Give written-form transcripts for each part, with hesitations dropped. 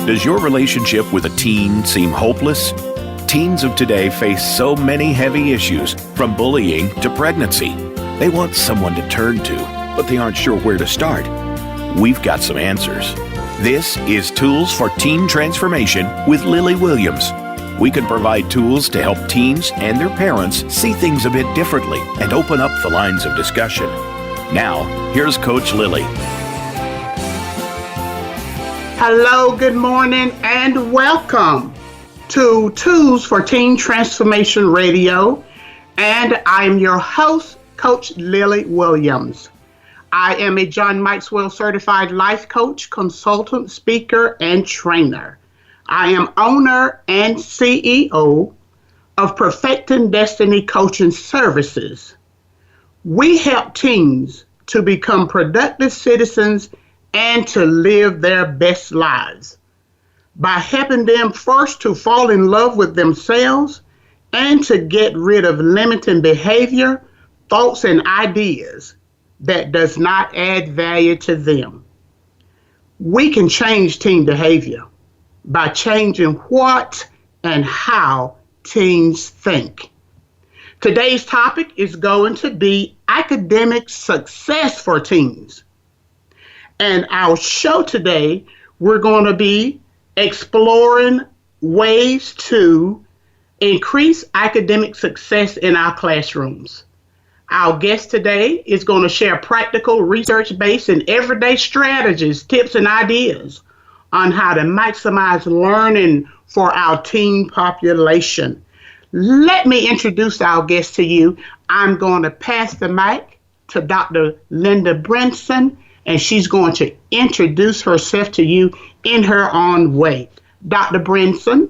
Does your relationship with a teen seem hopeless? Teens of today face so many heavy issues, from bullying to pregnancy. They want someone to turn to, but they aren't sure where to start. We've got some answers. This is Tools for Teen Transformation with Lily Williams. We can provide tools to help teens and their parents see things a bit differently and open up the lines of discussion. Now, here's Coach Lily. Hello, good morning, and welcome to Tools for Teen Transformation Radio. And I'm your host, Coach Lily Williams. I am a John Maxwell certified life coach, consultant, speaker, and trainer. I am owner and CEO of Perfecting Destiny Coaching Services. We help teens to become productive citizens and to live their best lives by helping them first to fall in love with themselves and to get rid of limiting behavior, thoughts, and ideas that does not add value to them. We can change teen behavior by changing what and how teens think. Today's topic is going to be academic success for teens. And our show today, we're going to be exploring ways to increase academic success in our classrooms. Our guest today is going to share practical, research-based, and everyday strategies, tips, and ideas on how to maximize learning for our teen population. Let me introduce our guest to you. I'm going to pass the mic to Dr. Linda Brinson, and she's going to introduce herself to you in her own way. Dr. Brinson.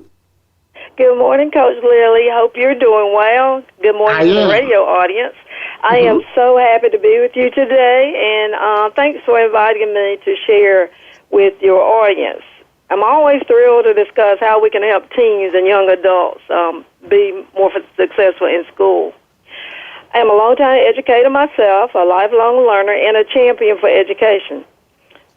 Good morning, Coach Lily. Hope you're doing well. Good morning to the radio audience. I am so happy to be with you today, and thanks for inviting me to share with your audience. I'm always thrilled to discuss how we can help teens and young adults be more successful in school. I am a long-time educator myself, a lifelong learner, and a champion for education.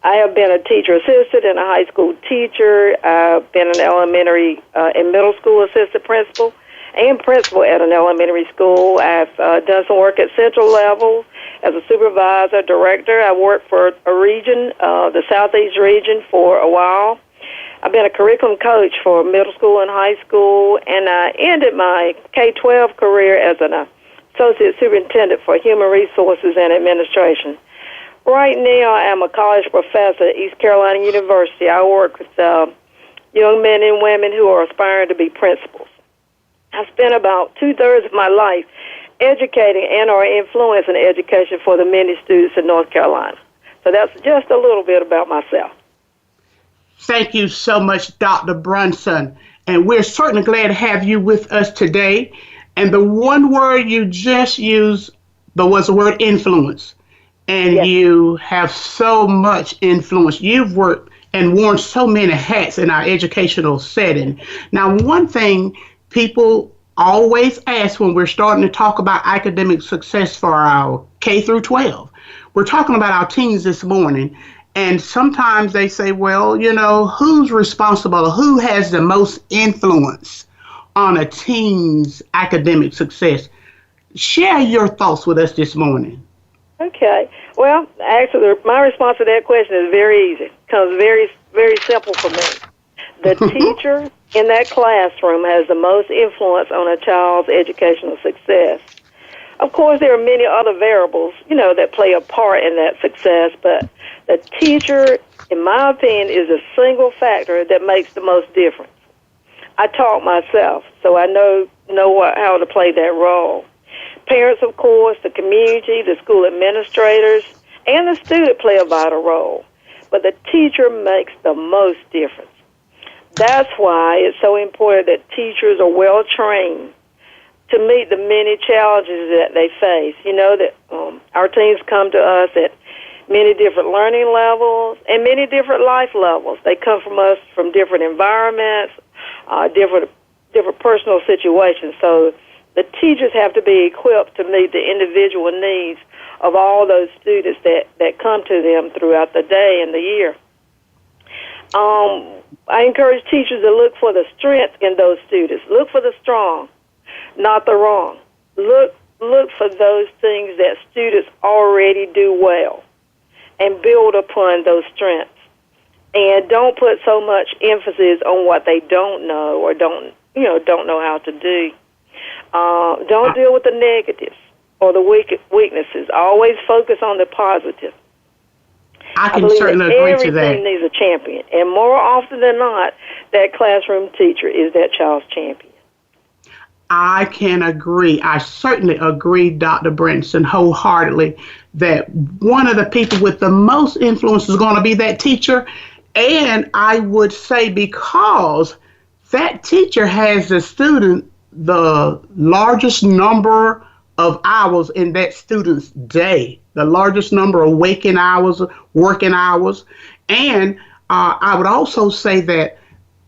I have been a teacher assistant and a high school teacher. I've been an elementary and middle school assistant principal and principal at an elementary school. I've done some work at central level as a supervisor, director. I worked for a region, the Southeast region, for a while. I've been a curriculum coach for middle school and high school, and I ended my K-12 career as an associate superintendent for human resources and administration. Right now, I'm a college professor at East Carolina University. I work with young men and women who are aspiring to be principals. I spent about 2/3 of my life educating and or influencing education for the many students in North Carolina. So that's just a little bit about myself. Thank you so much, Dr. Brunson. And we're certainly glad to have you with us today. And the one word you just used was the word influence. And yes, you have so much influence. You've worked and worn so many hats in our educational setting. Now, one thing people always ask when we're starting to talk about academic success for our K through 12, we're talking about our teens this morning. And sometimes they say, well, you know, who's responsible? Who has the most influence on a teen's academic success? Share your thoughts with us this morning. Okay. Well, actually, my response to that question is very easy. It comes very, very simple for me. The teacher in that classroom has the most influence on a child's educational success. Of course, there are many other variables, that play a part in that success, but the teacher, in my opinion, is a single factor that makes the most difference. I taught myself, so I know how to play that role. Parents, of course, the community, the school administrators, and the student play a vital role. But the teacher makes the most difference. That's why it's so important that teachers are well trained to meet the many challenges that they face. That our teens come to us at many different learning levels and many different life levels. They come from us from different environments, different personal situations. So the teachers have to be equipped to meet the individual needs of all those students that come to them throughout the day and the year. I encourage teachers to look for the strength in those students. Look for the strong, not the wrong. Look for those things that students already do well and build upon those strengths. And don't put so much emphasis on what they don't know or don't know how to do. Don't deal with the negatives or the weaknesses. Always focus on the positive. I can certainly agree to that. Everything needs a champion. And more often than not, that classroom teacher is that child's champion. I can agree. I certainly agree, Dr. Brinson, wholeheartedly, that one of the people with the most influence is going to be that teacher. And I would say because that teacher has the student the largest number of hours in that student's day, the largest number of waking hours, working hours. And I would also say that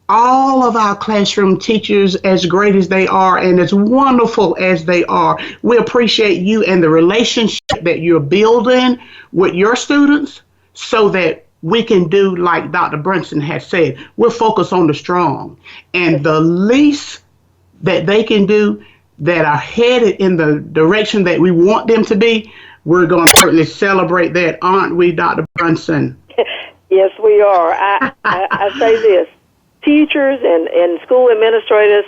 all of our classroom teachers, as great as they are and as wonderful as they are, we appreciate you and the relationship that you're building with your students so that we can do like Dr. Brinson has said. We'll focus on the strong. And the least that they can do that are headed in the direction that we want them to be, we're going to certainly celebrate that, aren't we, Dr. Brinson? Yes, we are. I say this. Teachers and school administrators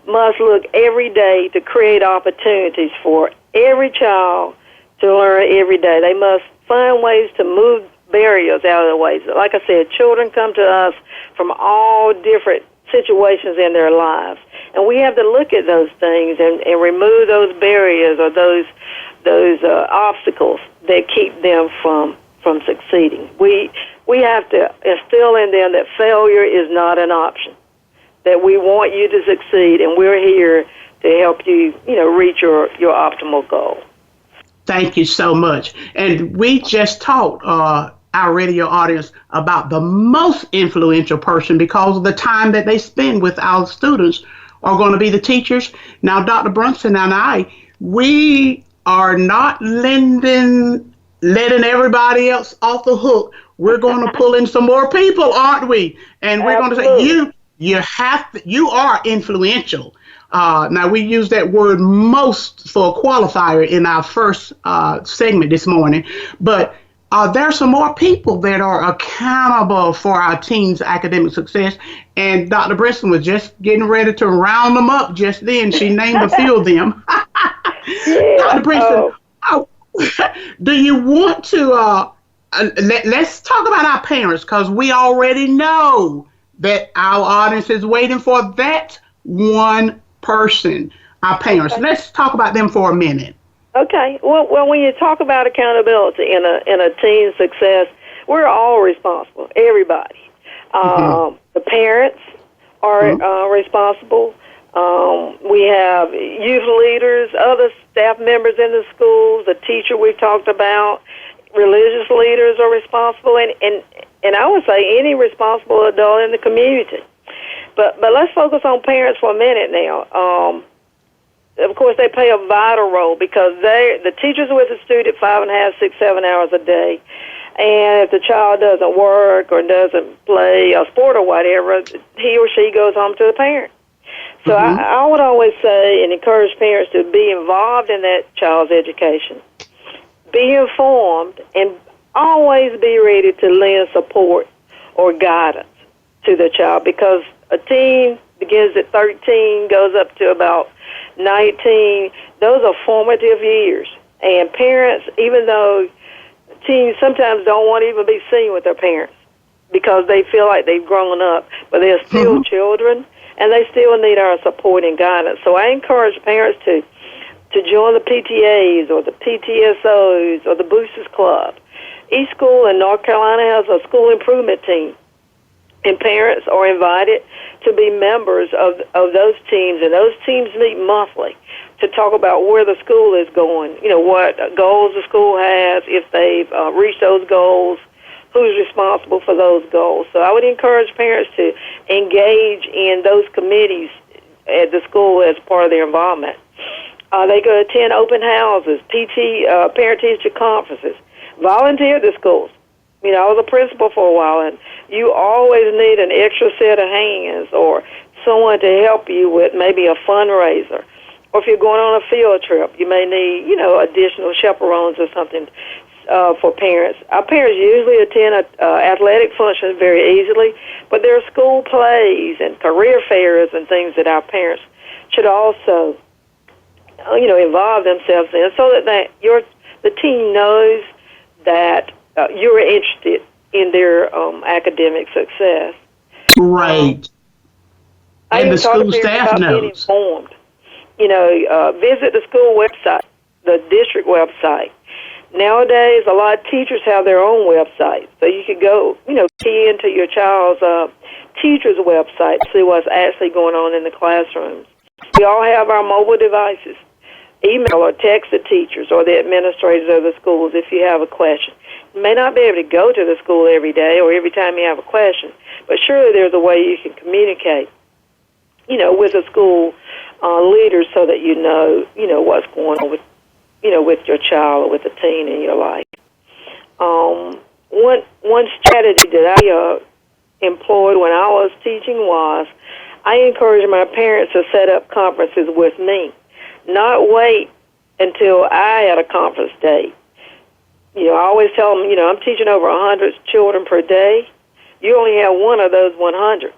must look every day to create opportunities for every child to learn every day. They must find ways to move barriers out of the way. Like I said, children come to us from all different situations in their lives, and we have to look at those things and remove those barriers or those obstacles that keep them from succeeding. We have to instill in them that failure is not an option, that we want you to succeed, and we're here to help you, reach your optimal goal. Thank you so much. And we just taught our radio audience about the most influential person because of the time that they spend with our students are going to be the teachers. Now, Dr. Brinson and I, we are not letting everybody else off the hook. We're going to pull in some more people, aren't we? And we're going to say you are influential. Now, we use that word most for a qualifier in our first segment this morning, but there are some more people that are accountable for our teens' academic success. And Dr. Brinson was just getting ready to round them up just then. She named a few of them. Dr. Brinson, do you want to let's talk about our parents, because we already know that our audience is waiting for that one person, our parents. Okay. Let's talk about them for a minute. Okay. Well, when you talk about accountability in a teen's success, we're all responsible. Everybody. The parents are responsible. We have youth leaders, other staff members in the schools, the teacher we've talked about, religious leaders are responsible, and I would say any responsible adult in the community. But let's focus on parents for a minute now. Of course, they play a vital role because the teachers are with the student 5.5, 6, 7 hours a day. And if the child doesn't work or doesn't play a sport or whatever, he or she goes home to the parent. So I would always say and encourage parents to be involved in that child's education, be informed, and always be ready to lend support or guidance to the child, because a teen begins at 13, goes up to about 19. Those are formative years. And parents, even though teens sometimes don't want to even be seen with their parents because they feel like they've grown up, but they're still children, and they still need our support and guidance. So I encourage parents to join the PTAs or the PTSOs or the Boosters Club. Each school in North Carolina has a school improvement team, and parents are invited to be members of those teams, and those teams meet monthly to talk about where the school is going, what goals the school has, if they've reached those goals, who's responsible for those goals. So I would encourage parents to engage in those committees at the school as part of their involvement. They go attend open houses, parent-teacher conferences, volunteer at the schools. I was a principal for a while, and, you always need an extra set of hands or someone to help you with maybe a fundraiser. Or if you're going on a field trip, you may need, additional chaperones or something for parents. Our parents usually attend athletic functions very easily, but there are school plays and career fairs and things that our parents should also, involve themselves in, so that the teen knows that you're interested in their academic success. Right. And the school staff knows. Being informed. Visit the school website, the district website. Nowadays, a lot of teachers have their own website, so you could go, key into your child's teacher's website, see what's actually going on in the classrooms. We all have our mobile devices. Email or text the teachers or the administrators of the schools if you have a question. You may not be able to go to the school every day or every time you have a question, but surely there's a way you can communicate, with the school leaders so that you know what's going on with your child or with the teen in your life. One strategy that I employed when I was teaching was I encouraged my parents to set up conferences with me, not wait until I had a conference date. I always tell them, I'm teaching over 100 children per day. You only have one of those 100.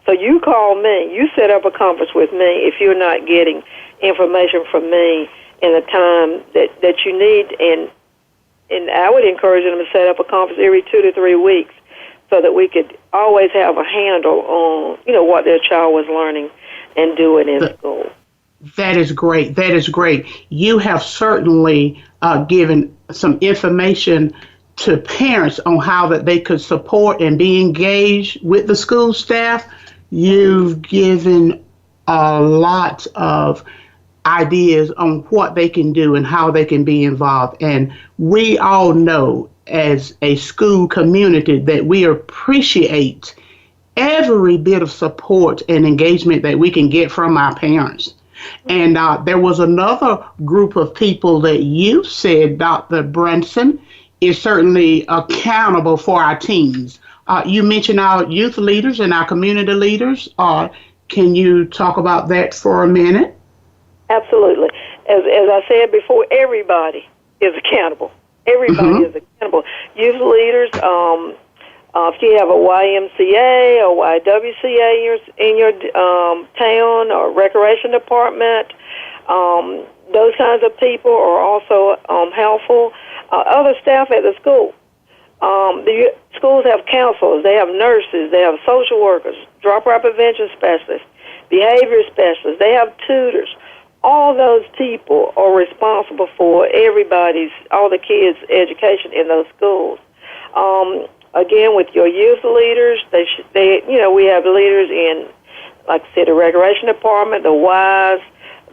So you call me, you set up a conference with me if you're not getting information from me in the time that you need. And I would encourage them to set up a conference every 2 to 3 weeks so that we could always have a handle on, what their child was learning and doing in school. That is great. That is great. You have certainly given some information to parents on how that they could support and be engaged with the school staff. You've given a lot of ideas on what they can do and how they can be involved. And we all know as a school community that we appreciate every bit of support and engagement that we can get from our parents. And there was another group of people that you said, Dr. Brunson, is certainly accountable for our teens. You mentioned our youth leaders and our community leaders. Can you talk about that for a minute? Absolutely. As I said before, everybody is accountable. Everybody is accountable. Youth leaders, if you have a YMCA or YWCA in your town or recreation department, those kinds of people are also helpful. Other staff at the school. The schools have counselors, they have nurses, they have social workers, dropout prevention specialists, behavior specialists, they have tutors. All those people are responsible for all the kids' education in those schools. Again, with your youth leaders, we have leaders in, like I said, the recreation department, the Ys,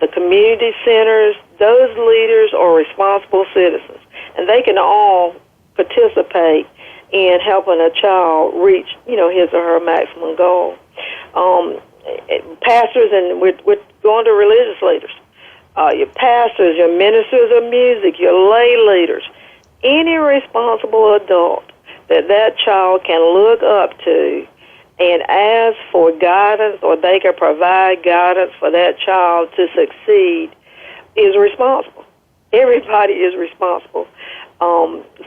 the community centers. Those leaders are responsible citizens, and they can all participate in helping a child reach, his or her maximum goal. Pastors, and we're going to religious leaders, your pastors, your ministers of music, your lay leaders, any responsible adult that child can look up to and ask for guidance, or they can provide guidance for that child to succeed, is responsible. Everybody is responsible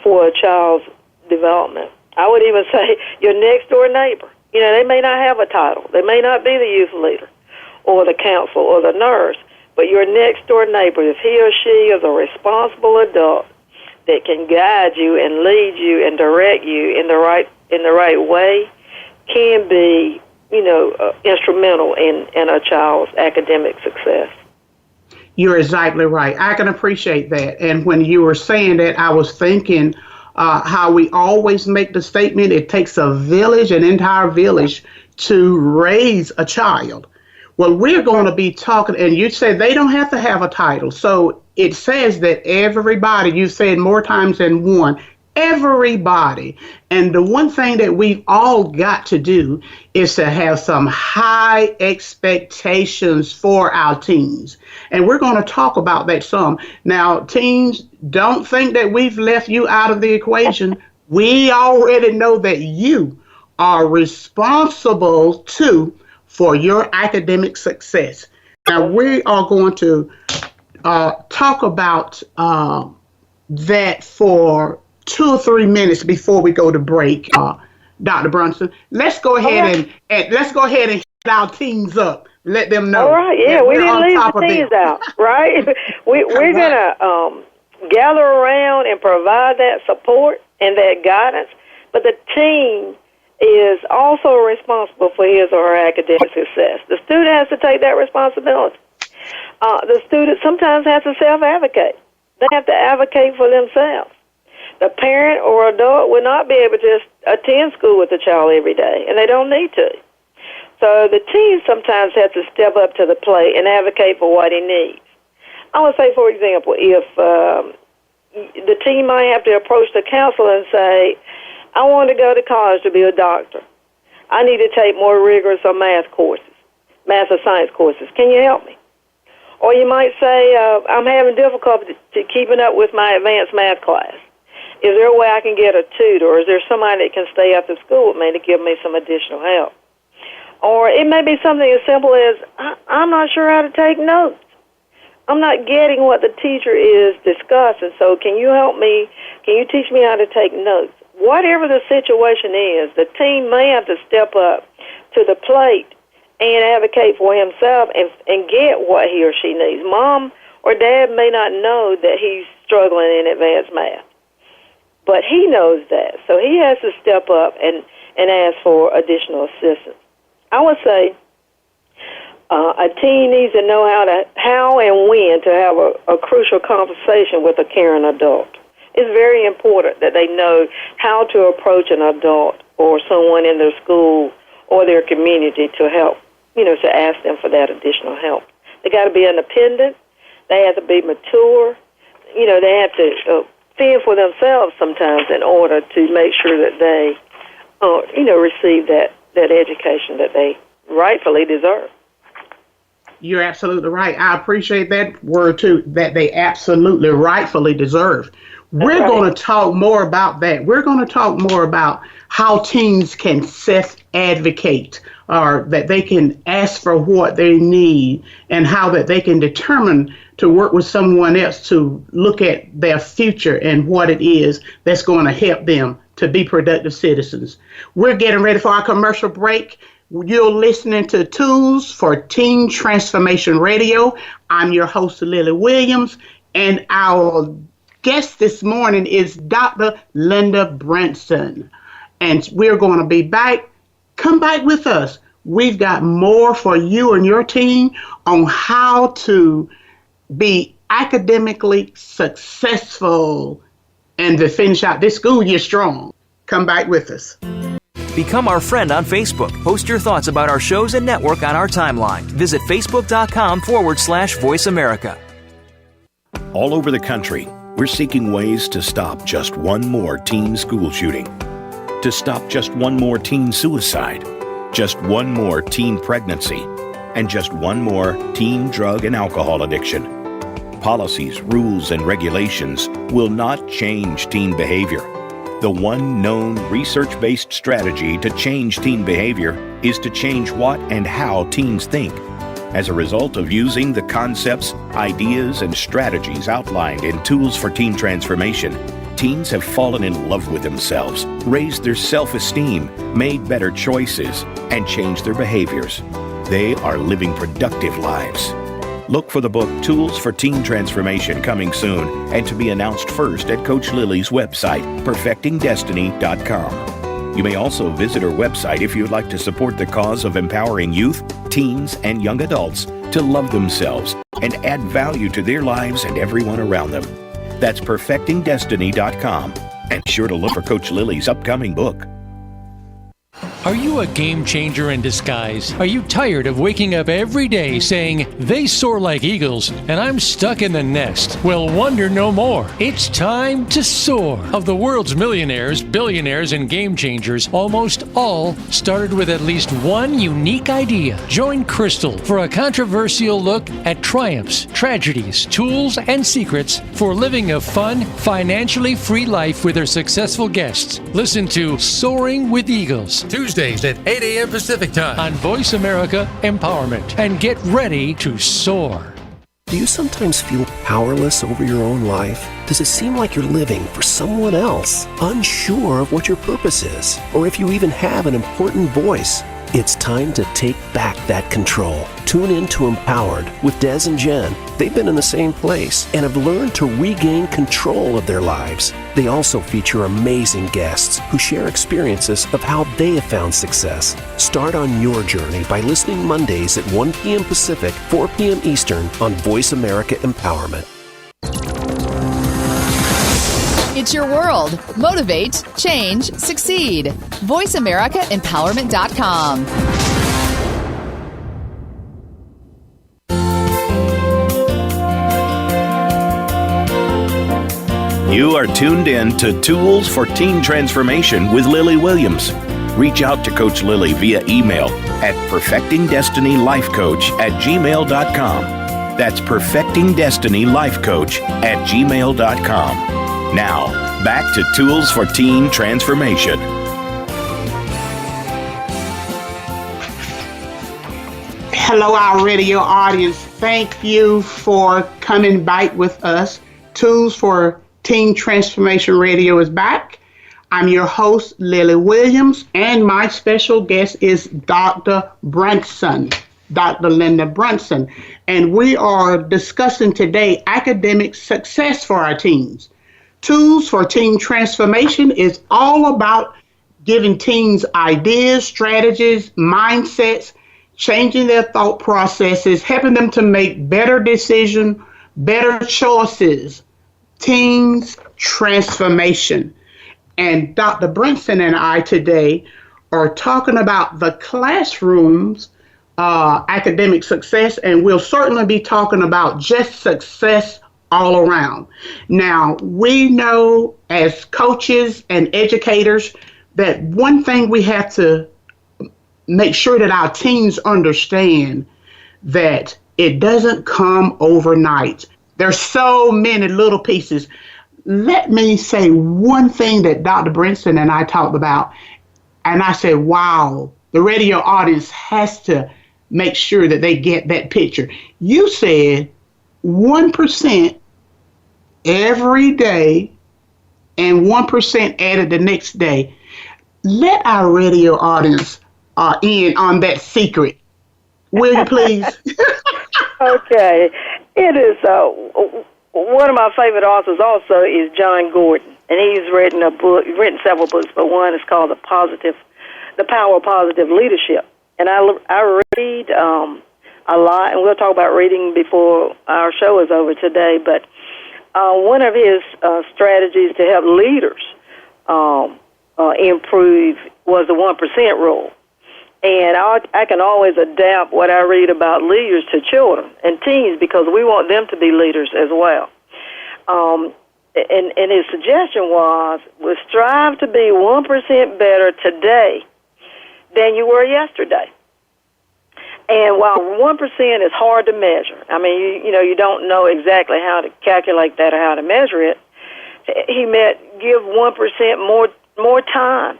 for a child's development. I would even say your next door neighbor. They may not have a title. They may not be the youth leader or the counselor or the nurse, but your next door neighbor, if he or she is a responsible adult that can guide you and lead you and direct you in the right way, can be, instrumental in a child's academic success. You're exactly right. I can appreciate that. And when you were saying that, I was thinking how we always make the statement, it takes a village, an entire village, to raise a child. Well, we're going to be talking, and you said they don't have to have a title. So it says that everybody, you said more times than one, everybody. And the one thing that we've all got to do is to have some high expectations for our teens. And we're going to talk about that some. Now, teens, don't think that we've left you out of the equation. We already know that you are responsible too for your academic success. Now, we are going to talk about that for 2 or 3 minutes before we go to break, Dr. Brunson. Let's go ahead and let's go ahead and hit our teams up. Let them know. All right, yeah, we didn't leave the teams out, right? We're gonna gather around and provide that support and that guidance, but the team is also responsible for his or her academic success. The student has to take that responsibility. The student sometimes has to self-advocate. They have to advocate for themselves. The parent or adult will not be able to just attend school with the child every day, and they don't need to. So the team sometimes has to step up to the plate and advocate for what he needs. I would say, for example, if the team might have to approach the counselor and say, I want to go to college to be a doctor. I need to take more rigorous math or science courses. Can you help me? Or you might say, I'm having difficulty keeping up with my advanced math class. Is there a way I can get a tutor, or is there somebody that can stay after school with me to give me some additional help? Or it may be something as simple as, I'm not sure how to take notes. I'm not getting what the teacher is discussing, so can you help me? Can you teach me how to take notes? Whatever the situation is, the team may have to step up to the plate and advocate for himself and get what he or she needs. Mom or dad may not know that he's struggling in advanced math, but he knows that, so he has to step up and ask for additional assistance. I would say a teen needs to know how and when to have a crucial conversation with a caring adult. It's very important that they know how to approach an adult or someone in their school or their community to help, to ask them for that additional help. They got to be independent. They have to be mature. They have to fend for themselves sometimes in order to make sure that they, receive that education that they rightfully deserve. You're absolutely right. I appreciate that word too, that they absolutely rightfully deserve. We're going to talk more about that. We're going to talk more about how teens can self-advocate, or that they can ask for what they need, and how that they can determine to work with someone else to look at their future and what it is that's going to help them to be productive citizens. We're getting ready for our commercial break. You're listening to Tools for Teen Transformation Radio. I'm your host, Lily Williams, and our guest this morning is Dr. Linda Brunson. And we're going to be back. Come back with us. We've got more for you and your team on how to be academically successful and to finish out this school year strong. Come back with us. Become our friend on Facebook. Post your thoughts about our shows and network on our timeline. Visit facebook.com/Voice America. All over the country, we're seeking ways to stop just one more teen school shooting, to stop just one more teen suicide, just one more teen pregnancy, and just one more teen drug and alcohol addiction. Policies, rules, and regulations will not change teen behavior. The one known research-based strategy to change teen behavior is to change what and how teens think. As a result of using the concepts, ideas, and strategies outlined in Tools for Teen Transformation, teens have fallen in love with themselves, raised their self-esteem, made better choices, and changed their behaviors. They are living productive lives. Look for the book Tools for Teen Transformation coming soon, and to be announced first at Coach Lily's website, perfectingdestiny.com. You may also visit her website if you'd like to support the cause of empowering youth, teens, and young adults to love themselves and add value to their lives and everyone around them. That's perfectingdestiny.com. And sure to look for Coach Lily's upcoming book. Are you a game changer in disguise? Are you tired of waking up every day saying, they soar like eagles and I'm stuck in the nest? Well, wonder no more. It's time to soar. Of the world's millionaires, billionaires, and game changers, almost all started with at least one unique idea. Join Crystal for a controversial look at triumphs, tragedies, tools, and secrets for living a fun, financially free life with her successful guests. Listen to Soaring with Eagles, Tuesday Tuesdays at 8 a.m. Pacific Time on Voice America Empowerment. And get ready to soar. Do you sometimes feel powerless over your own life? Does it seem like you're living for someone else, unsure of what your purpose is, or if you even have an important voice? It's time to take back that control. Tune in to Empowered with Des and Jen. They've been in the same place and have learned to regain control of their lives. They also feature amazing guests who share experiences of how they have found success. Start on your journey by listening Mondays at 1 p.m. Pacific, 4 p.m. Eastern on Voice America Empowerment. It's your world. Motivate, change, succeed. VoiceAmericaEmpowerment.com. You are tuned in to Tools for Teen Transformation with Lily Williams. Reach out to Coach Lily via email at perfectingdestinylifecoach@gmail.com. That's perfectingdestinylifecoach@gmail.com. Now, back to Tools for Teen Transformation. Hello, our radio audience. Thank you for coming back with us. Tools for Teen Transformation Radio is back. I'm your host, Lily Williams, and my special guest is Dr. Brunson, Dr. Linda Brunson. And we are discussing today academic success for our teens. Tools for Teen Transformation is all about giving teens ideas, strategies, mindsets, changing their thought processes, helping them to make better decisions, better choices. Teens Transformation. And Dr. Brunson and I today are talking about the classroom's academic success, and we'll certainly be talking about just success all around. Now, we know as coaches and educators that one thing we have to make sure that our teens understand that it doesn't come overnight. There's so many little pieces. Let me say one thing that Dr. Brunson and I talked about, and I said, wow, the radio audience has to make sure that they get that picture. You said 1% every day and 1% added the next day. Let our radio audience in on that secret. Will you please? Okay. It is one of my favorite authors also is John Gordon, and he's written several books, but one is called The Power of Positive Leadership. And I read a lot, and we'll talk about reading before our show is over today, but one of his strategies to help leaders improve was the 1% rule. And I can always adapt what I read about leaders to children and teens because we want them to be leaders as well. And his suggestion was strive to be 1% better today than you were yesterday. And while 1% is hard to measure, I mean, you don't know exactly how to calculate that or how to measure it, he meant give 1% more time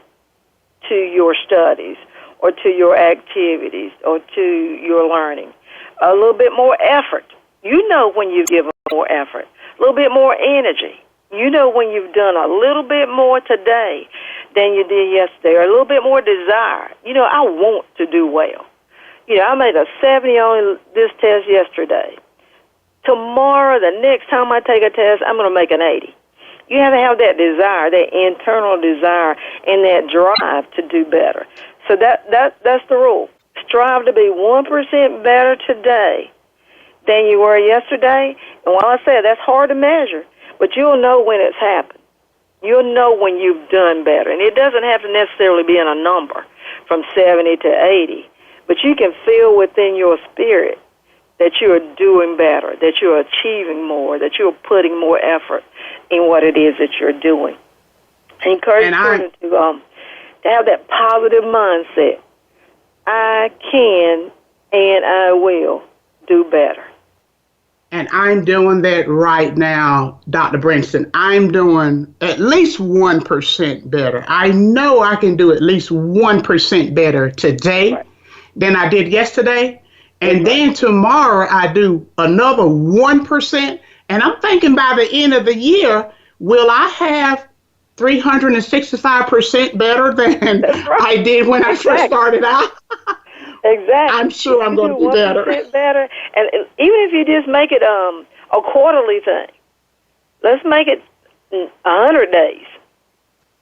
to your studies, or to your activities, or to your learning. A little bit more effort. You know when you give more effort. A little bit more energy. You know when you've done a little bit more today than you did yesterday, or a little bit more desire. I want to do well. I made a 70 on this test yesterday. Tomorrow, the next time I take a test, I'm going to make an 80. You have to have that desire, that internal desire, and that drive to do better. So that's the rule. Strive to be 1% better today than you were yesterday. And while I say that's hard to measure, but you'll know when it's happened. You'll know when you've done better. And it doesn't have to necessarily be in a number from 70 to 80, but you can feel within your spirit that you're doing better, that you're achieving more, that you're putting more effort in what it is that you're doing. I encourage children to have that positive mindset. I can and I will do better. And I'm doing that right now, Dr. Brinson. I'm doing at least 1% better. I know I can do at least 1% better today than I did yesterday. And then tomorrow I do another 1%. And I'm thinking by the end of the year, will I have 365% better than I did when I first started out? Exactly. I'm sure I'm going to do better. better. And even if you just make it a quarterly thing, let's make it 100 days.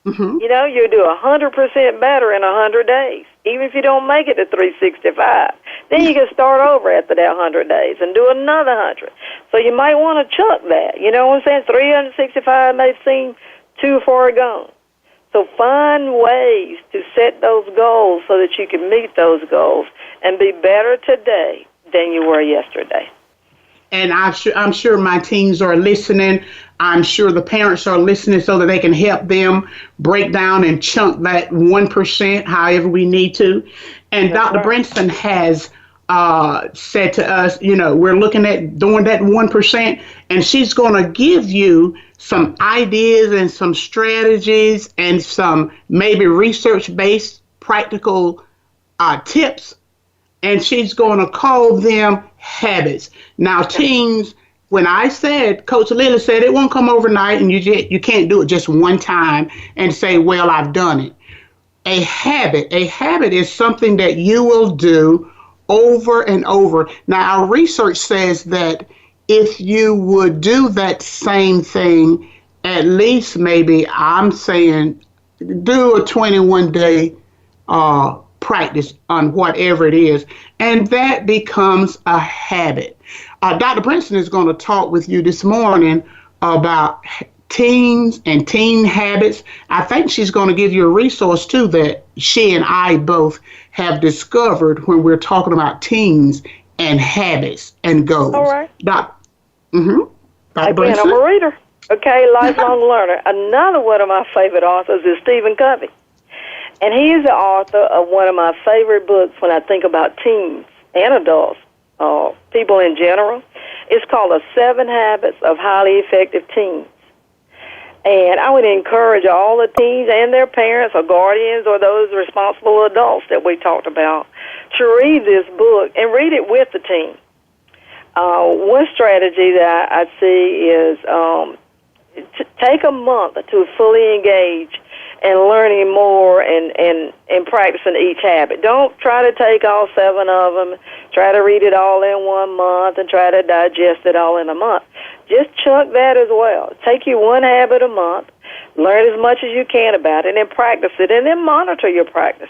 Mm-hmm. You know, you do 100% better in 100 days, even if you don't make it to 365. Then you can start over after that 100 days and do another 100. So you might want to chunk that. You know what I'm saying? 365 may seem too far gone. So find ways to set those goals so that you can meet those goals and be better today than you were yesterday. And I'm sure my teens are listening. I'm sure the parents are listening so that they can help them break down and chunk that 1% however we need to. And That's Dr. Brinson has said to us, you know, we're looking at doing that 1%, and she's going to give you some ideas and some strategies and some maybe research-based practical tips, and she's going to call them habits. Now, teens, when I said, Coach Lily said it won't come overnight, and you can't do it just one time and say, well, I've done it. A habit is something that you will do over and over. Now, our research says that if you would do that same thing, at least maybe I'm saying do a 21-day practice on whatever it is, and that becomes a habit. Dr. Brinson is going to talk with you this morning about teens and teen habits. I think she's going to give you a resource too that she and I both have discovered when we're talking about teens and habits and goals. All right. Dr. Again, I'm a reader. Okay, lifelong learner. Another one of my favorite authors is Stephen Covey. And he's the author of one of my favorite books when I think about teens and adults, people in general. It's called The 7 Habits of Highly Effective Teens. And I would encourage all the teens and their parents or guardians or those responsible adults that we talked about to read this book and read it with the team. One strategy that I see is take a month to fully engage in learning more and practicing each habit. Don't try to take all 7 of them, try to read it all in 1 month, and try to digest it all in a month. Just chunk that as well. Take you 1 habit a month, learn as much as you can about it, and practice it, and then monitor your practice.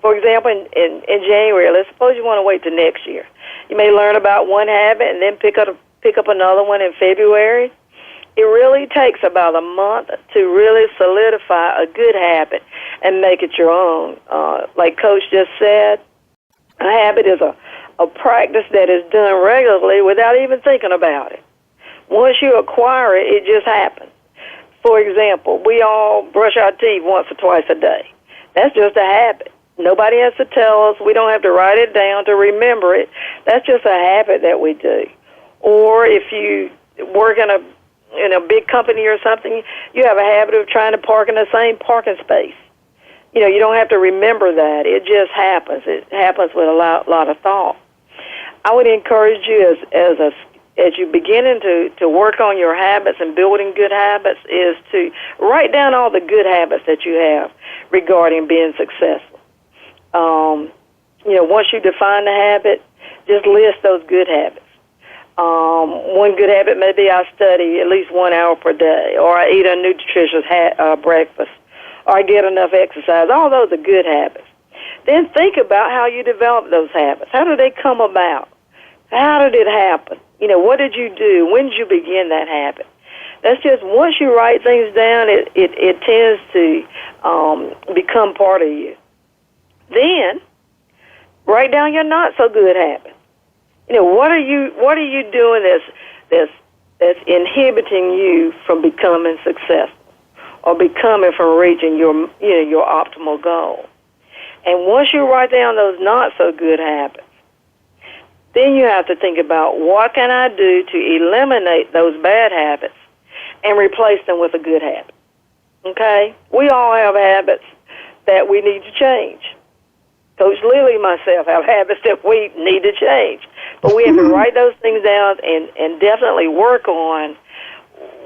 For example, in January, let's suppose you want to wait till next year. You may learn about 1 habit and then pick up another one in February. It really takes about a month to really solidify a good habit and make it your own. Like Coach just said, a habit is a practice that is done regularly without even thinking about it. Once you acquire it, it just happens. For example, we all brush our teeth once or twice a day. That's just a habit. Nobody has to tell us. We don't have to write it down to remember it. That's just a habit that we do. Or if you work in a big company or something, you have a habit of trying to park in the same parking space. You know, you don't have to remember that. It just happens. It happens with a lot of thought. I would encourage you as you begin to work on your habits and building good habits is to write down all the good habits that you have regarding being successful. Once you define the habit, just list those good habits. One good habit may be I study at least 1 hour per day, or I eat a nutritious breakfast, or I get enough exercise. All those are good habits. Then think about how you develop those habits. How did they come about? How did it happen? What did you do? When did you begin that habit? That's just, once you write things down, it tends to become part of you. Then, write down your not so good habits. What are you doing that's inhibiting you from becoming successful or from reaching your optimal goal? And once you write down those not so good habits, Then you have to think about what can I do to eliminate those bad habits and replace them with a good habit. Okay? We all have habits that we need to change. Coach Lily and myself have habits that we need to change. But we have to write those things down and definitely work on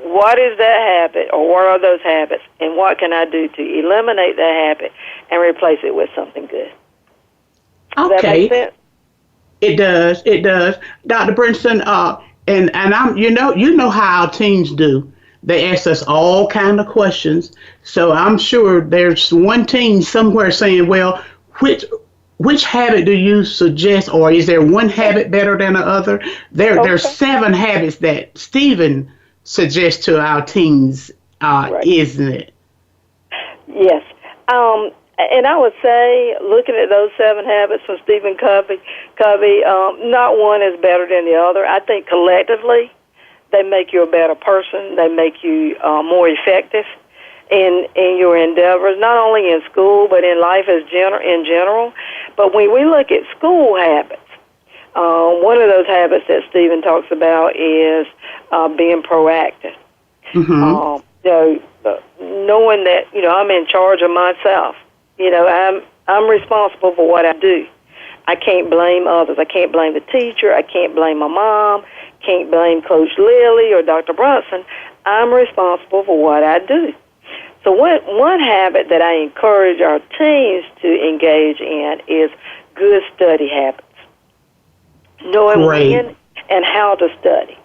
what is that habit or what are those habits and what can I do to eliminate that habit and replace it with something good. Does that make sense? It does. It does. Dr. Brinson, and I'm you know how our teens do. They ask us all kind of questions. So I'm sure there's one teen somewhere saying, well, which habit do you suggest, or is there one habit better than the other? There's 7 habits that Stephen suggests to our teens, right. Isn't it? Yes. And I would say, looking at those 7 habits from Stephen Covey, not one is better than the other. I think collectively they make you a better person. They make you more effective in your endeavors, not only in school but in life in general. But when we look at school habits, one of those habits that Stephen talks about is being proactive. Mm-hmm. Knowing that I'm in charge of myself. I'm responsible for what I do. I can't blame others. I can't blame the teacher. I can't blame my mom. Can't blame Coach Lily or Dr. Brunson. I'm responsible for what I do. So one habit that I encourage our teens to engage in is good study habits. Knowing when and how to study.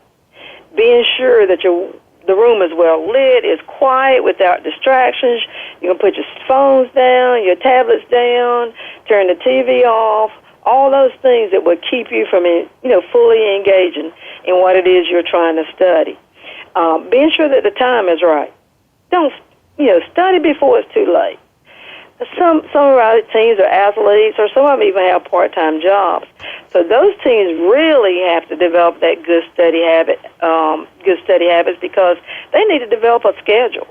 Being sure that the room is well lit, is quiet, without distractions. You can put your phones down, your tablets down, turn the TV off, all those things that would keep you from, fully engaging in what it is you're trying to study. Being sure that the time is right. Don't, study before it's too late. Some of our teens are athletes, or some of them even have part-time jobs. So those teens really have to develop that good study habits because they need to develop a schedule.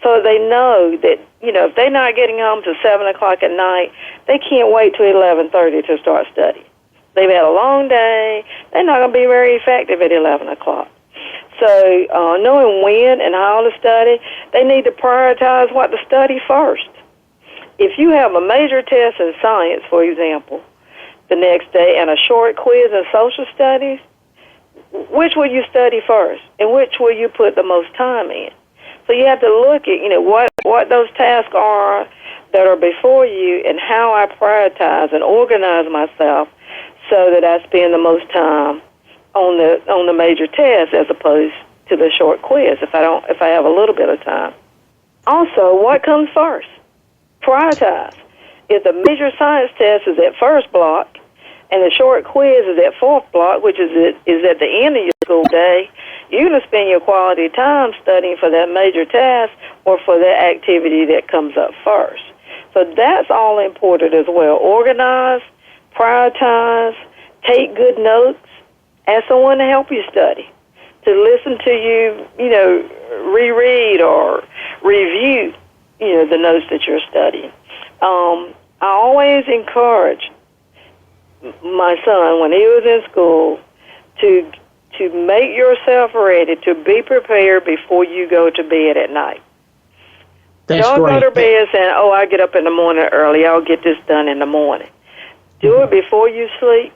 So they know that, if they're not getting home till 7 o'clock at night, they can't wait till 11:30 to start studying. They've had a long day. They're not going to be very effective at 11 o'clock. So knowing when and how to study, they need to prioritize what to study first. If you have a major test in science, for example, the next day and a short quiz in social studies, which will you study first and which will you put the most time in? So you have to look at, what those tasks are that are before you and how I prioritize and organize myself so that I spend the most time on the major test as opposed to the short quiz if I have a little bit of time. Also, what comes first? Prioritize. If the major science test is at first block and the short quiz is at fourth block, which is at the end of your school day, you're going to spend your quality time studying for that major task or for that activity that comes up first. So that's all important as well. Organize, prioritize, take good notes, ask someone to help you study, to listen to you, reread or review the notes that you're studying. I always encourage my son, when he was in school, to make yourself ready, to be prepared before you go to bed at night. Don't go to bed saying, I get up in the morning early, I'll get this done in the morning. Do it before you sleep.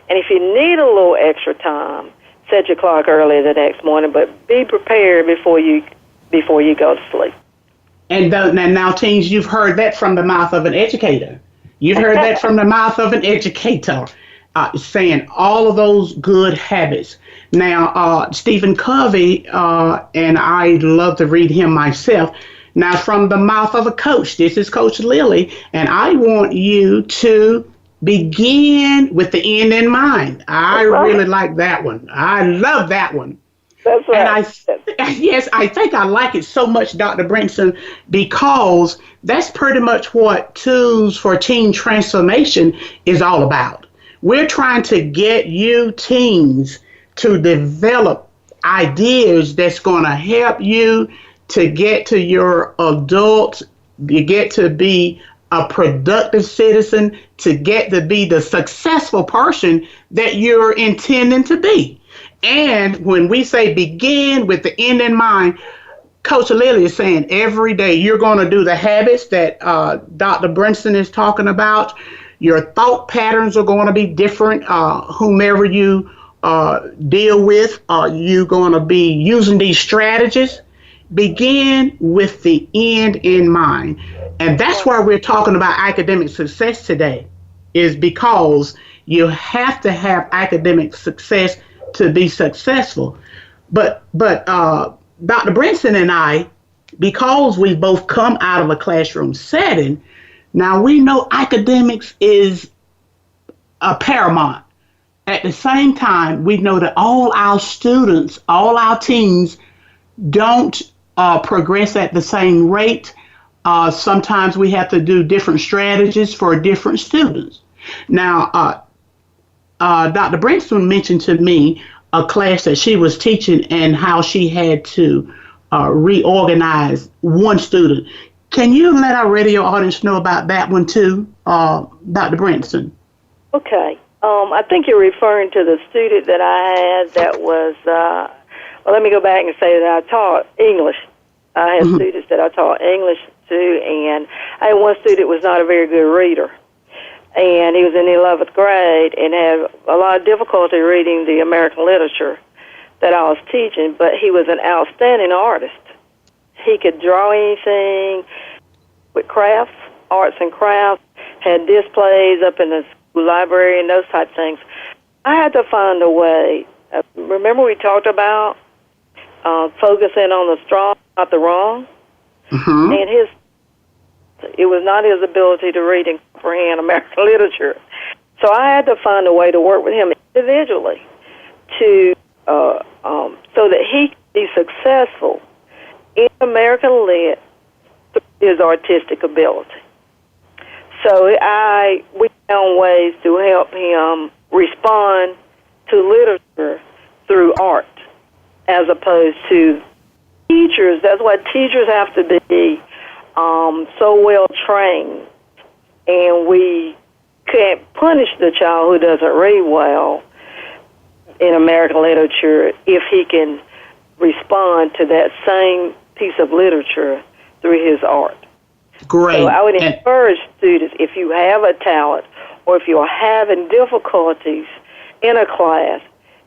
And if you need a little extra time, set your clock early the next morning, but be prepared before you go to sleep. And now, teens, you've heard that from the mouth of an educator. You've heard that from the mouth of an educator, saying all of those good habits. Now, Stephen Covey, and I love to read him myself. Now, from the mouth of a coach, this is Coach Lily, and I want you to begin with the end in mind. I really like that one. I love that one. That's right. And I think I like it so much, Dr. Brinson, because that's pretty much what Tools for Teen Transformation is all about. We're trying to get you teens to develop ideas that's going to help you to get to your adult, you get to be a productive citizen, to get to be the successful person that you're intending to be. And when we say begin with the end in mind, Coach Lily is saying every day you're going to do the habits that Dr. Brinson is talking about. Your thought patterns are going to be different. Whomever you deal with, are you going to be using these strategies? Begin with the end in mind. And that's why we're talking about academic success today, is because you have to have academic success to be successful. But Dr. Brinson and I, because we both come out of a classroom setting, now we know academics is paramount. At the same time, we know that all our students, all our teens don't progress at the same rate. Sometimes we have to do different strategies for different students. Now, Dr. Brinson mentioned to me a class that she was teaching and how she had to reorganize one student. Can you let our radio audience know about that one too, Dr. Brinson? Okay. I think you're referring to the student that I had that was, well, let me go back and say that I taught English. I had students that I taught English to, and I had one student was not a very good reader. And he was in the 11th grade and had a lot of difficulty reading the American literature that I was teaching, but he was an outstanding artist. He could draw anything with crafts, arts and crafts, had displays up in the school library and those type of things. I had to find a way. Remember we talked about focusing on the strong, not the wrong? Mm-hmm. And it was not his ability to read and comprehend American literature. So I had to find a way to work with him individually to so that he could be successful in American lit through his artistic ability. So we found ways to help him respond to literature through art, as opposed to teachers. That's why teachers have to be so well trained, and we can't punish the child who doesn't read well in American literature if he can respond to that same piece of literature through his art. Great. So I would encourage students, if you have a talent or if you're having difficulties in a class,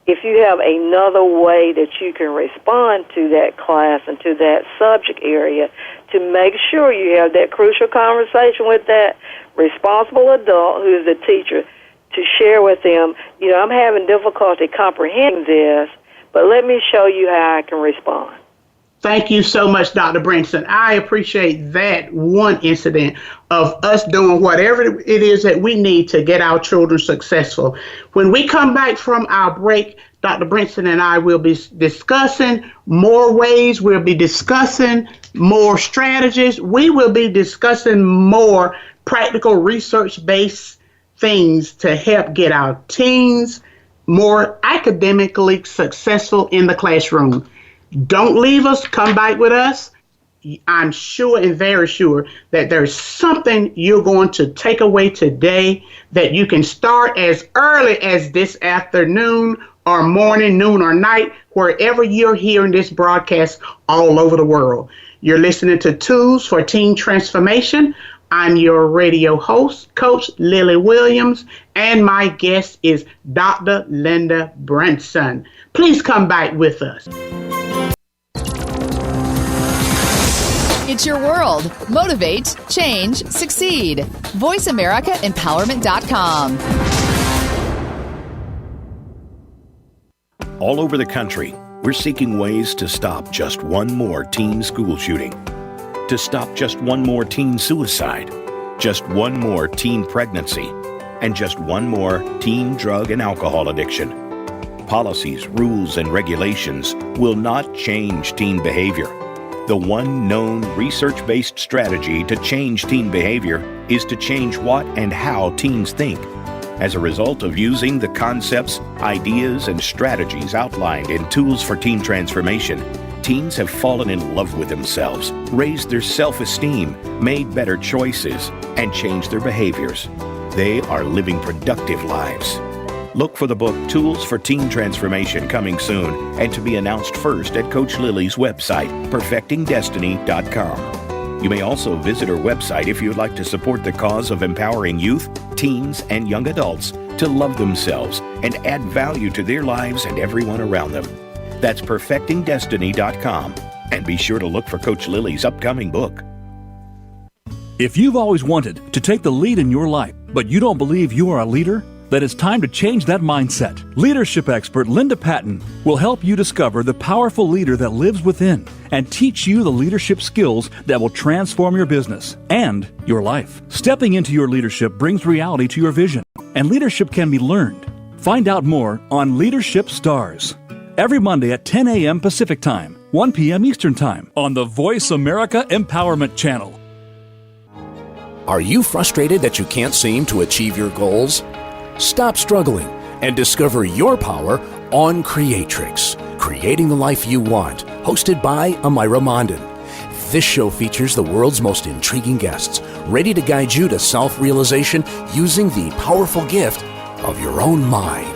if you have another way that you can respond to that class and to that subject area, to make sure you have that crucial conversation with that responsible adult who is the teacher, to share with them, I'm having difficulty comprehending this, but let me show you how I can respond. Thank you so much, Dr. Brinson. I appreciate that one incident of us doing whatever it is that we need to get our children successful. When we come back from our break, Dr. Brinson and I will be discussing more ways. We'll be discussing more strategies. We will be discussing more practical research-based things to help get our teens more academically successful in the classroom. Don't leave us. Come back with us. I'm sure and very sure that there's something you're going to take away today that you can start as early as this afternoon or morning, noon, or night, wherever you're hearing this broadcast all over the world. You're listening to Tools for Teen Transformation. I'm your radio host, Coach Lily Williams, and my guest is Dr. Linda Brinson. Please come back with us. It's your world. Motivate, change, succeed. VoiceAmericaEmpowerment.com. All over the country, we're seeking ways to stop just one more teen school shooting, to stop just one more teen suicide, just one more teen pregnancy, and just one more teen drug and alcohol addiction. Policies, rules, and regulations will not change teen behavior. The one known research-based strategy to change teen behavior is to change what and how teens think. As a result of using the concepts, ideas, and strategies outlined in Tools for Teen Transformation, teens have fallen in love with themselves, raised their self-esteem, made better choices, and changed their behaviors. They are living productive lives. Look for the book Tools for Teen Transformation coming soon and to be announced first at Coach Lily's website, perfectingdestiny.com. You may also visit her website if you'd like to support the cause of empowering youth, teens, and young adults to love themselves and add value to their lives and everyone around them. That's perfectingdestiny.com. And be sure to look for Coach Lily's upcoming book. If you've always wanted to take the lead in your life, but you don't believe you are a leader, then it's time to change that mindset. Leadership expert Linda Patton will help you discover the powerful leader that lives within and teach you the leadership skills that will transform your business and your life. Stepping into your leadership brings reality to your vision, and leadership can be learned. Find out more on Leadership Stars every Monday at 10 a.m. Pacific Time, 1 p.m. Eastern Time on the Voice America Empowerment Channel. Are you frustrated that you can't seem to achieve your goals? Stop struggling and discover your power on Creatrix, Creating the Life You Want, hosted by Amira Mondin. This show features the world's most intriguing guests, ready to guide you to self-realization using the powerful gift of your own mind.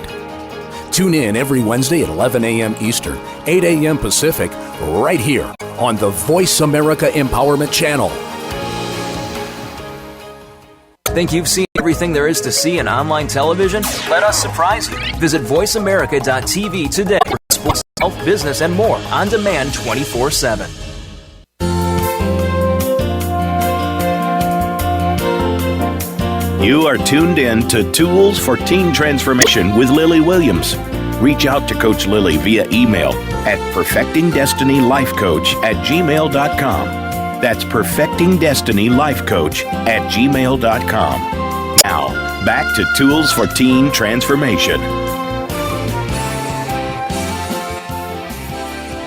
Tune in every Wednesday at 11 a.m. Eastern, 8 a.m. Pacific, right here on the Voice America Empowerment Channel. Think you've seen everything there is to see in online television? Let us surprise you. Visit voiceamerica.tv today for sports, health, business, and more on demand 24/7. You are tuned in to Tools for Teen Transformation with Lily Williams. Reach out to Coach Lily via email at perfectingdestinylifecoach@gmail.com. That's perfectingdestinylifecoach@gmail.com. Now, back to Tools for Teen Transformation.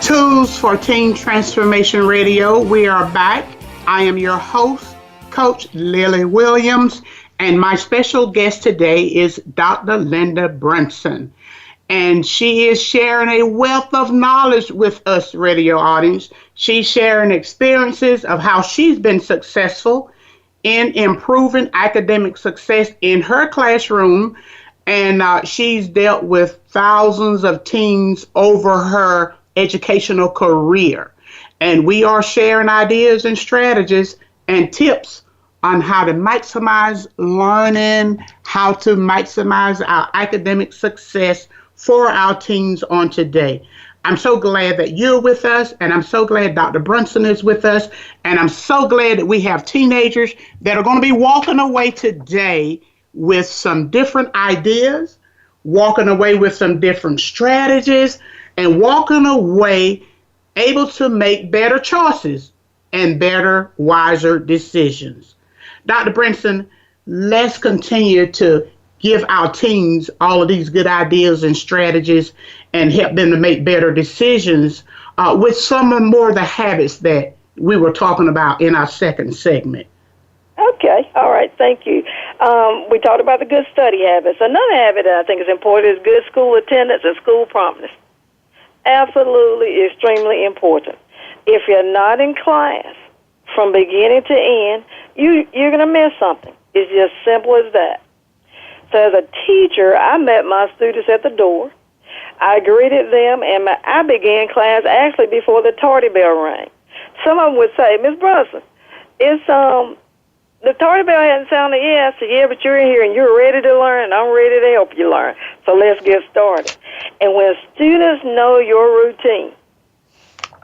Tools for Teen Transformation Radio. We are back. I am your host, Coach Lily Williams, and my special guest today is Dr. Linda Brunson. And she is sharing a wealth of knowledge with us, radio audience. She's sharing experiences of how she's been successful in improving academic success in her classroom. And she's dealt with thousands of teens over her educational career. And we are sharing ideas and strategies and tips on how to maximize learning, how to maximize our academic success for our teens on today. I'm so glad that you're with us, and I'm so glad Dr. Brunson is with us, and I'm so glad that we have teenagers that are going to be walking away today with some different ideas, walking away with some different strategies, and walking away able to make better choices and better, wiser decisions. Dr. Brunson, let's continue to give our teens all of these good ideas and strategies and help them to make better decisions with some more of the habits that we were talking about in our second segment. Okay. All right. Thank you. We talked about the good study habits. Another habit that I think is important is good school attendance and school promptness. Absolutely extremely important. If you're not in class from beginning to end, you're going to miss something. It's just simple as that. So as a teacher, I met my students at the door. I greeted them, and I began class actually before the tardy bell rang. Some of them would say, Miss Brunson, it's the tardy bell hadn't sounded yet. I said, yeah, but you're in here and you're ready to learn, and I'm ready to help you learn. So let's get started. And when students know your routine,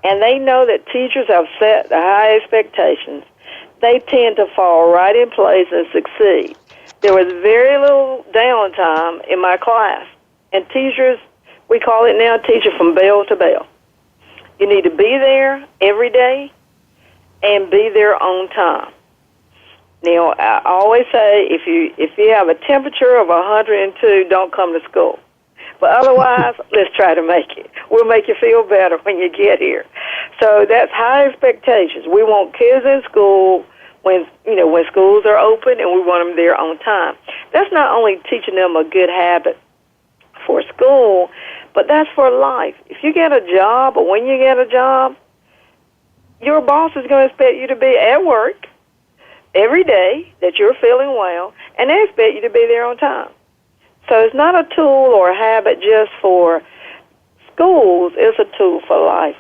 and they know that teachers have set the high expectations, they tend to fall right in place and succeed. There was very little downtime in my class, and teachers, we call it now teacher from bell to bell. You need to be there every day and be there on time. Now, I always say if you have a temperature of 102, don't come to school. But otherwise, let's try to make it. We'll make you feel better when you get here. So that's high expectations. We want kids in school when schools are open, and we want them there on time. That's not only teaching them a good habit for school, But that's for life. If you get a job or when you get a job, your boss is going to expect you to be at work every day that you're feeling well, and they expect you to be there on time. So it's not a tool or a habit just for schools. It's a tool for life.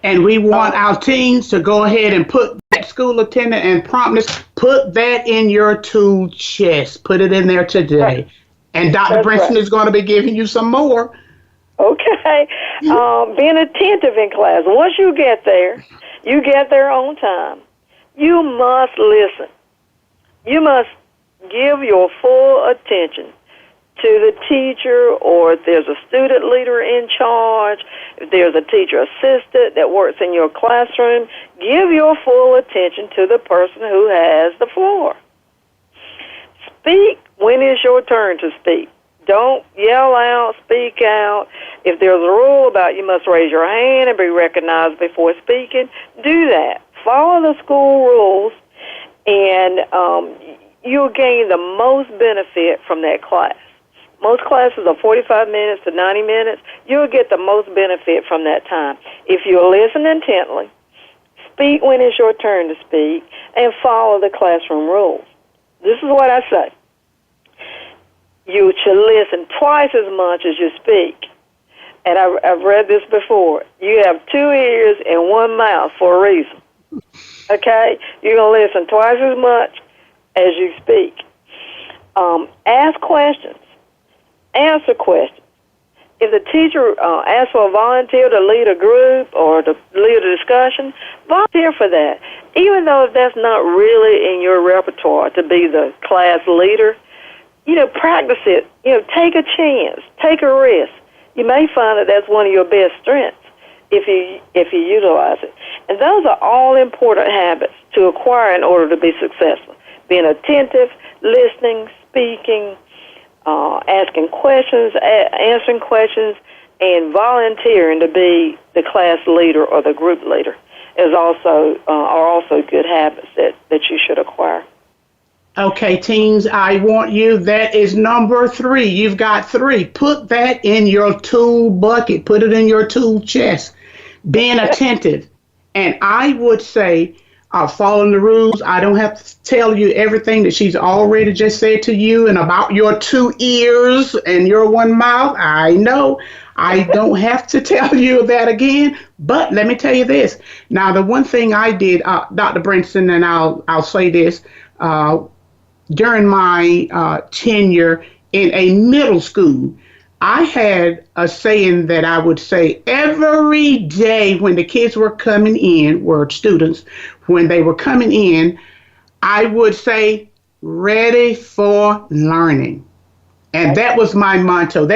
And we want our teens to go ahead and put that school attendant and promptness, put that in your tool chest. Put it in there today. Right. And Dr. That's Brinson right. is going to be giving you some more. Okay. Being attentive in class. Once you get there on time. You must listen. You must give your full attention to the teacher, or if there's a student leader in charge, if there's a teacher assistant that works in your classroom, give your full attention to the person who has the floor. Speak when it's your turn to speak. Don't yell out, speak out. If there's a rule about you must raise your hand and be recognized before speaking, do that. Follow the school rules, and you'll gain the most benefit from that class. Most classes are 45 minutes to 90 minutes. You'll get the most benefit from that time. If you listen intently, speak when it's your turn to speak, and follow the classroom rules. This is what I say. You should listen twice as much as you speak. And I've read this before. You have 2 ears and 1 mouth for a reason. Okay? You're going to listen twice as much as you speak. Ask questions. Answer questions. If the teacher asks for a volunteer to lead a group or to lead a discussion, volunteer for that. Even though that's not really in your repertoire to be the class leader, practice it. Take a chance. Take a risk. You may find that that's one of your best strengths if you utilize it. And those are all important habits to acquire in order to be successful. Being attentive, listening, speaking, asking questions, answering questions, and volunteering to be the class leader or the group leader are also good habits that you should acquire. Okay, teens, I want you. That is number 3. You've got 3. Put that in your tool bucket. Put it in your tool chest. Being attentive. And I would say, following the rules. I don't have to tell you everything that she's already just said to you and about your 2 ears and your 1 mouth. I know. I don't have to tell you that again. But let me tell you this. Now, the one thing I did, Dr. Brinson, and I'll say this, during my tenure in a middle school, I had a saying that I would say every day when the kids were coming in, were students, when they were coming in, I would say, ready for learning. And that was my motto.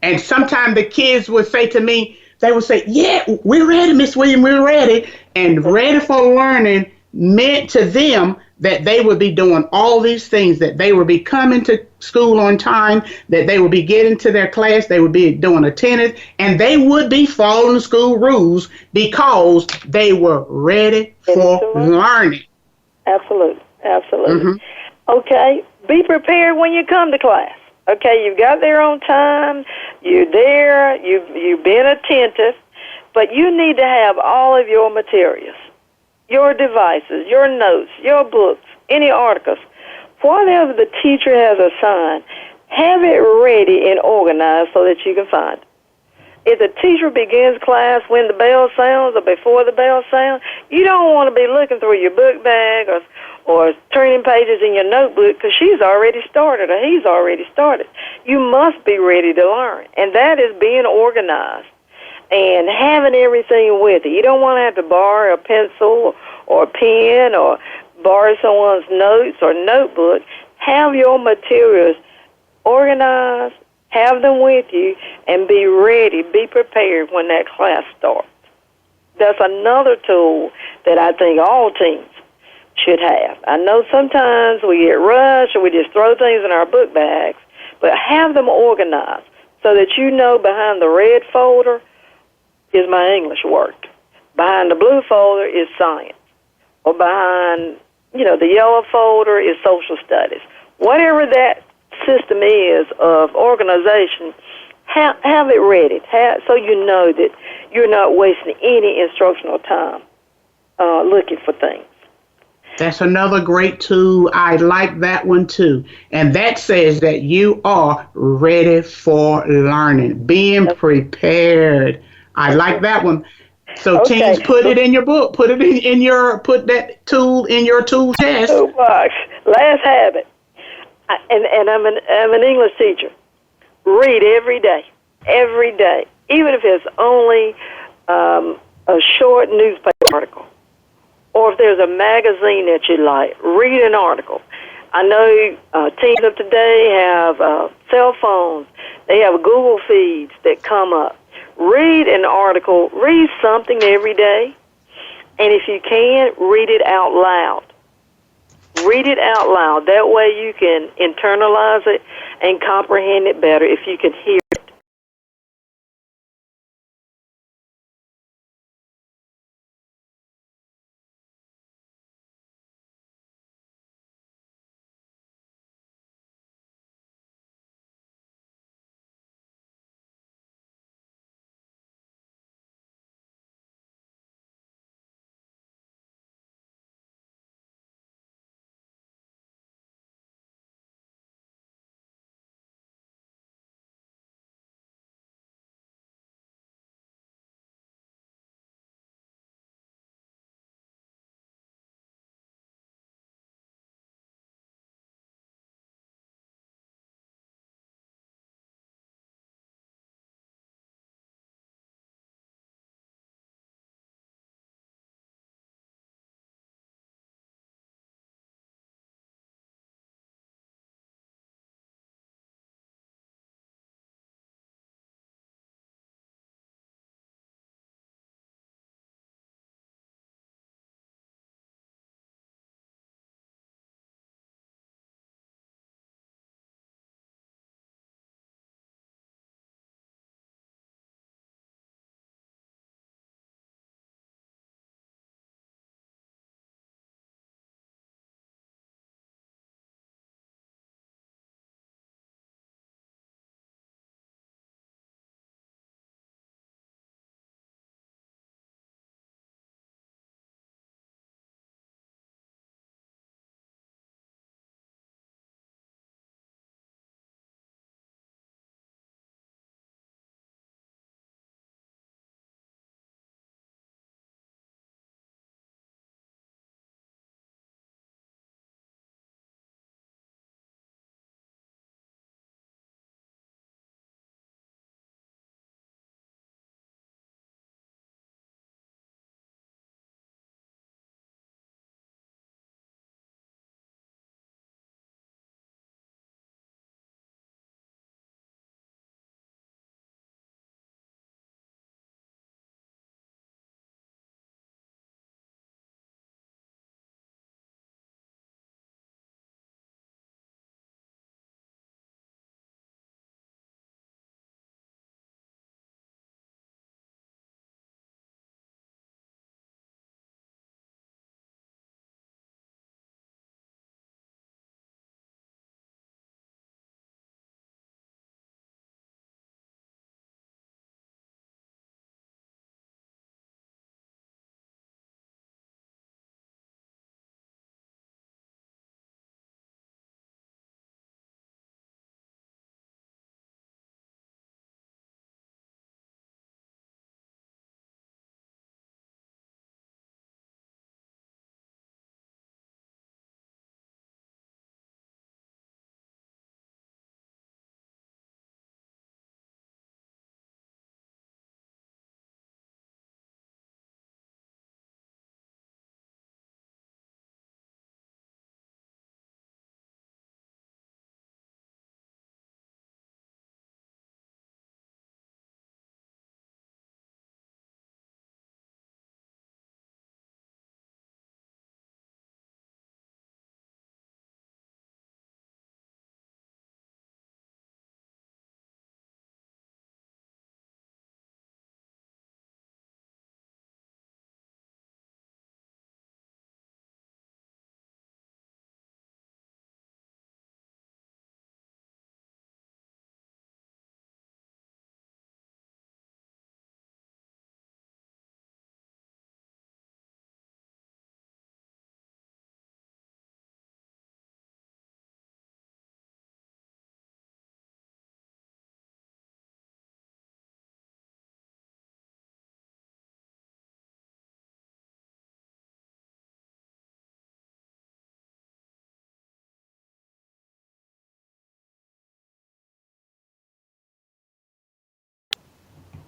And sometimes the kids would say to me, they would say, yeah, we're ready, Miss Williams, we're ready. And ready for learning meant to them that they would be doing all these things, that they would be coming to school on time, that they would be getting to their class, they would be doing attendance, and they would be following school rules because they were ready for learning. Absolutely. Mm-hmm. Okay, be prepared when you come to class. Okay, you got there on time, you're there, you've been attentive, but you need to have all of your materials. Your devices, your notes, your books, any articles, whatever the teacher has assigned, have it ready and organized so that you can find it. If the teacher begins class when the bell sounds or before the bell sounds, you don't want to be looking through your book bag or turning pages in your notebook because she's already started or he's already started. You must be ready to learn, and that is being organized and having everything with you. You don't want to have to borrow a pencil or a pen or borrow someone's notes or notebook. Have your materials organized, have them with you, and be ready, be prepared when that class starts. That's another tool that I think all teams should have. I know sometimes we get rushed or we just throw things in our book bags, but have them organized so that you know behind the red folder is my English work. Behind the blue folder is science. Or behind, the yellow folder is social studies. Whatever that system is of organization, have it ready, so you know that you're not wasting any instructional time looking for things. That's another great tool. I like that one too. And that says that you are ready for learning, being prepared. I like that one. So Okay. teens, put it in your book. Put it put that tool in your tool chest. Oh gosh. Last habit. And I'm an English teacher. Read every day. Every day. Even if it's only a short newspaper article. Or if there's a magazine that you like, read an article. I know teens of today have cell phones. They have Google feeds that come up. Read an article. Read something every day. And if you can, read it out loud. Read it out loud. That way you can internalize it and comprehend it better if you can hear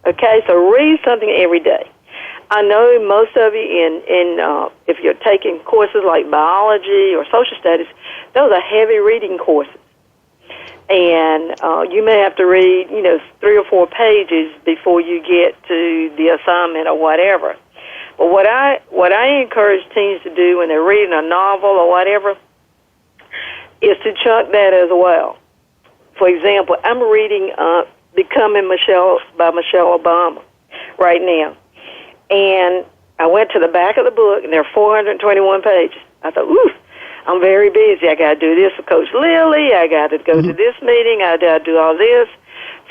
Okay, so read something every day. I know most of you if you're taking courses like biology or social studies, those are heavy reading courses. And you may have to read, 3 or 4 pages before you get to the assignment or whatever. But what I encourage teens to do when they're reading a novel or whatever is to chunk that as well. For example, I'm reading Becoming Michelle by Michelle Obama right now. And I went to the back of the book, and there are 421 pages. I thought, ooh, I'm very busy. I got to do this for Coach Lily. I got to go to this meeting. I got to do all this.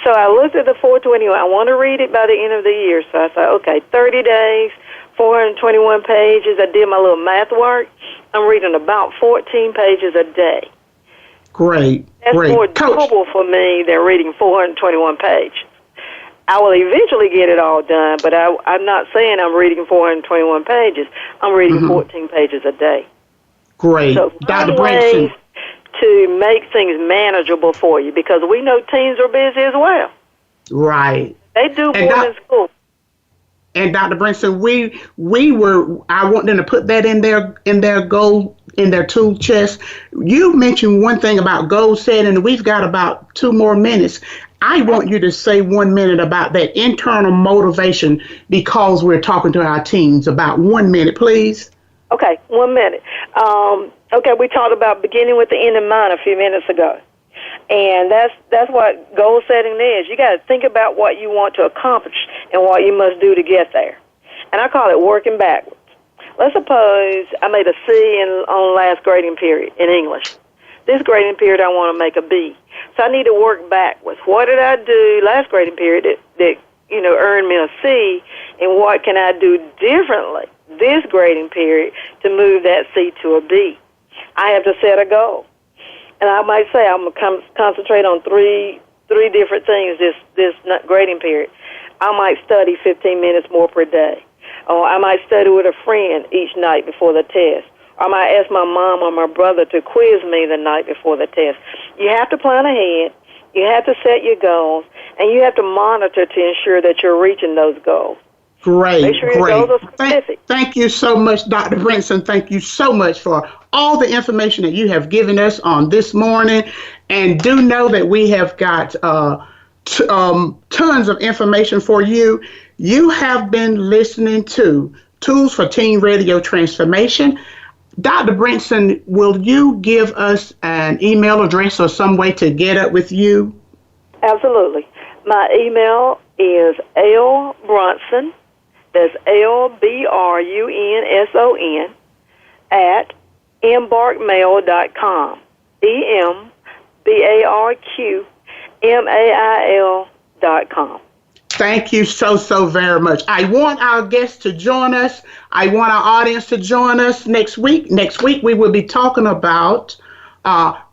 So I looked at the 421. I want to read it by the end of the year. So I thought, okay, 30 days, 421 pages. I did my little math work. I'm reading about 14 pages a day. Great. That's more doable for me than reading 421 pages. I will eventually get it all done, but I'm not saying I'm reading 421 pages. I'm reading 14 pages a day. Great. So Dr. ways to make things manageable for you, because we know teens are busy as well. Right. They do more in school. And Dr. Brinson, I want them to put that in their goal, in their tool chest. You mentioned one thing about goal setting, and we've got about 2 more minutes. I want you to say 1 minute about that internal motivation, because we're talking to our teens. About 1 minute, please. Okay, 1 minute. Okay, we talked about beginning with the end in mind a few minutes ago. And that's what goal setting is. You got to think about what you want to accomplish and what you must do to get there. And I call it working backwards. Let's suppose I made a C on last grading period in English. This grading period I want to make a B. So I need to work backwards. What did I do last grading period that earned me a C, and what can I do differently this grading period to move that C to a B? I have to set a goal. And I might say I'm going to concentrate on three different things this grading period. I might study 15 minutes more per day. Or I might study with a friend each night before the test. Or I might ask my mom or my brother to quiz me the night before the test. You have to plan ahead. You have to set your goals. And you have to monitor to ensure that you're reaching those goals. Great, Make sure your goals are specific. Thank you so much, Dr. Brinson. Thank you so much for all the information that you have given us on this morning. And do know that we have got tons of information for you. You have been listening to Tools for Teen Radio Transformation. Dr. Brinson, will you give us an email address or some way to get up with you? Absolutely. My email is lbrunson, that's LBRUNSON, at embarkmail.com, EMBARQMAIL.com. Thank you so very much. I want our guests to join us. I want our audience to join us next week. Next week, we will be talking about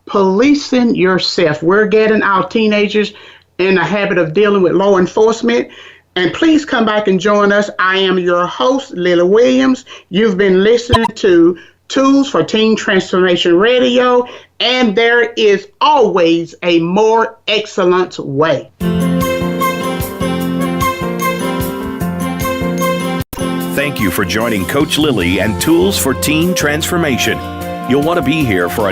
policing yourself. We're getting our teenagers in the habit of dealing with law enforcement. And please come back and join us. I am your host, Lily Williams. You've been listening to Tools for Teen Transformation Radio, and there is always a more excellent way. Thank you for joining Coach Lily and Tools for Teen Transformation. You'll want to be here for our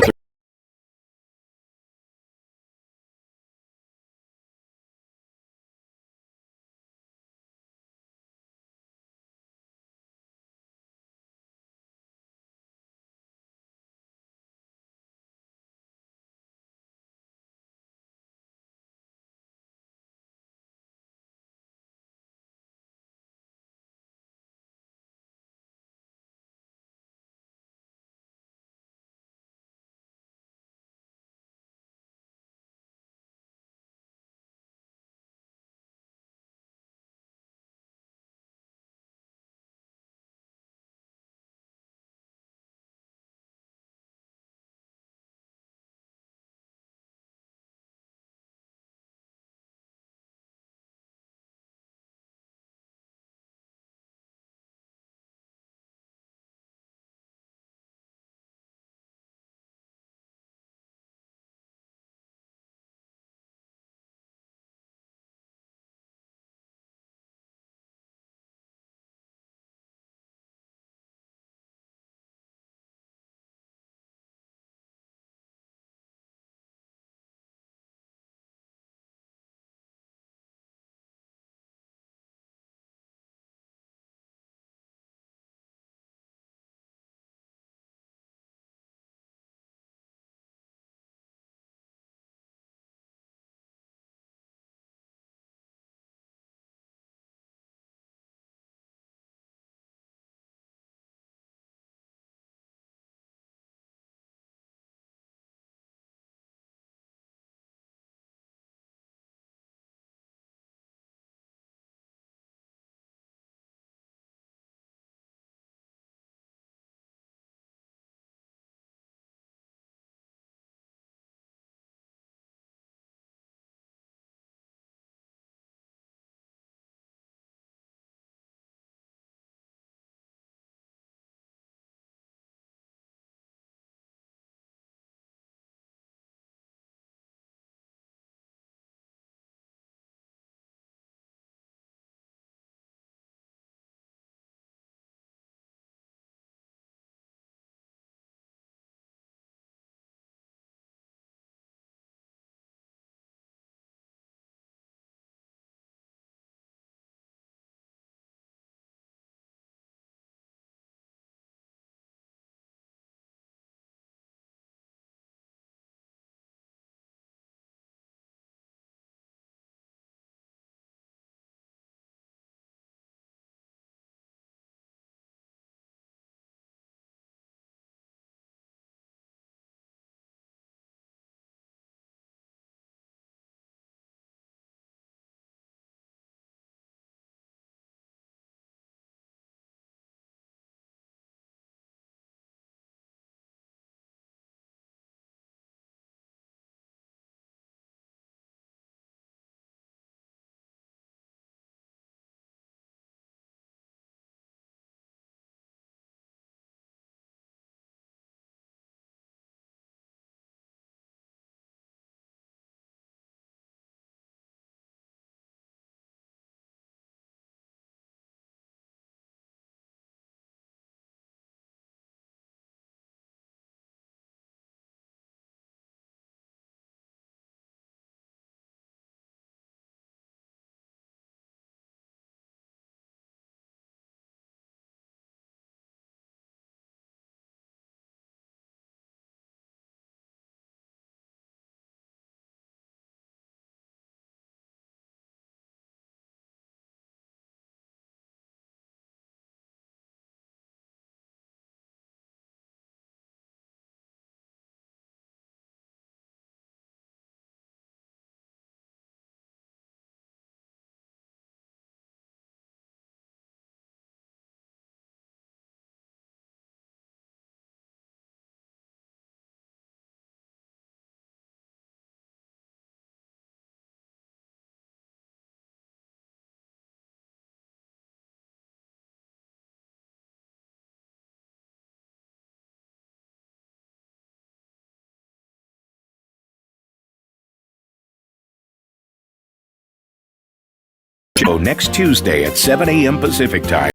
Show next Tuesday at 7 a.m. Pacific Time.